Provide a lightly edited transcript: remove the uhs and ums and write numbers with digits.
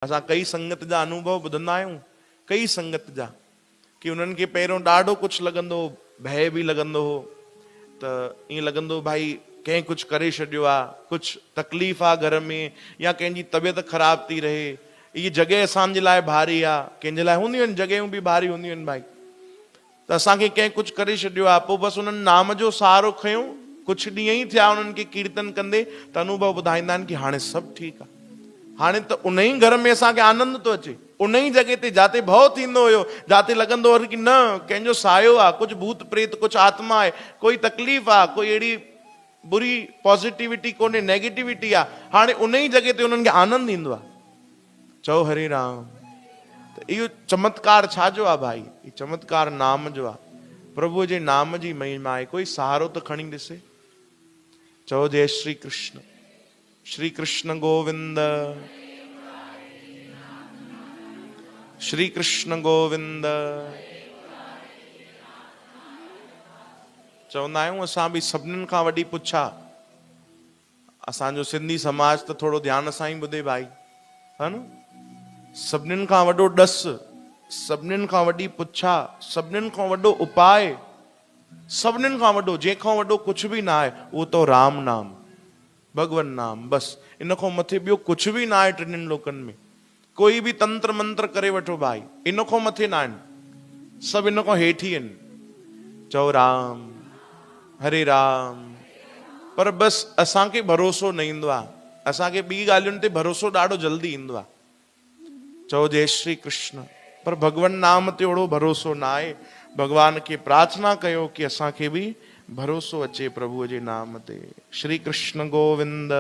असां कई संगत जा अनुभव ॿुधंदा आहियूं, कई संगत जा, कि उन्हनि खे पहिरियों ॾाढो कुझु लॻंदो हो, भय बि लॻंदो हो, त ईअं लॻंदो भाई कंहिं कुझु करे छॾियो आहे, कुझु तकलीफ़ आहे घर में, या कंहिंजी तबियत ख़राब थी रहे, इहा जॻह असांजे लाइ भारी आहे, कंहिंजे लाइ हूंदियूं आहिनि जॻहियूं बि भारी हूंदियूं आहिनि भाई, त असांखे कंहिं कुझु करे छॾियो आहे, पोइ बसि उन्हनि नाम जो सहारो खयूं, कुझु ॾींहं ई थिया उन्हनि खे कीर्तन कंदे, त अनुभव ॿुधाईंदा आहिनि कि हाणे सभु ठीकु आहे। हाणे त उन ई घर में असांखे आनंद थो अचे, उन ई जॻह ते जाते भउ थींदो हुयो, जाते लॻंदो हो कि न कंहिंजो सायो आहे, कुझु भूत प्रेत, कुझु आत्मा आहे, कोई तकलीफ़ आहे, कोई अहिड़ी बुरी पॉजिटिविटी कोन्हे, नेगेटिविटी आहे, हाणे उन ई जॻह ते उन्हनि खे आनंद ईंदो आहे। चओ हरे राम। त इहो चमत्कार छाजो आहे भाई? इहो चमत्कार नाम जो आहे, प्रभुअ जे नाम जी महिमा आहे। कोई सहारो त खणी ॾिसे। चओ जय श्री कृष्ण। श्री कृष्ण गोविंद, श्री कृष्ण गोविंद। चवंदा आहियूं असां बि सभिनीनि खां वॾी पुछा, असांजो सिंधी समाज त थोरो ध्यान सां ई ॿुधे भाई, हा न। सभिनीनि खां वॾो ॾसु, सभिनीनि खां वॾी पुछा, सभिनीनि खां वॾो उपाय, सभिनीनि खां वॾो, जंहिंखां वॾो कुझु बि न आहे, उहो तो राम नाम, भगवन नाम। बस इन खां मथे ॿियो कुझु बि न आहे टिनिनि लोकनि में। कोई बि तंत्र मंत्र करे वठो भाई, इन खां मथे न आहिनि, सभु इन खां हेठि ई आहिनि। चओ राम, हरे राम। पर बसि असांखे भरोसो न ईंदो आहे, असांखे ॿी ॻाल्हियुनि ते भरोसो ॾाढो जल्दी ईंदो आहे। चओ जय श्री कृष्ण। पर भगवन नाम ते ओड़ो भरोसो न आहे। भगवान खे प्रार्थना कयो कि असांखे बि भरोसो अचे प्रभुअ जे नाम ते। श्री कृष्ण गोविंद।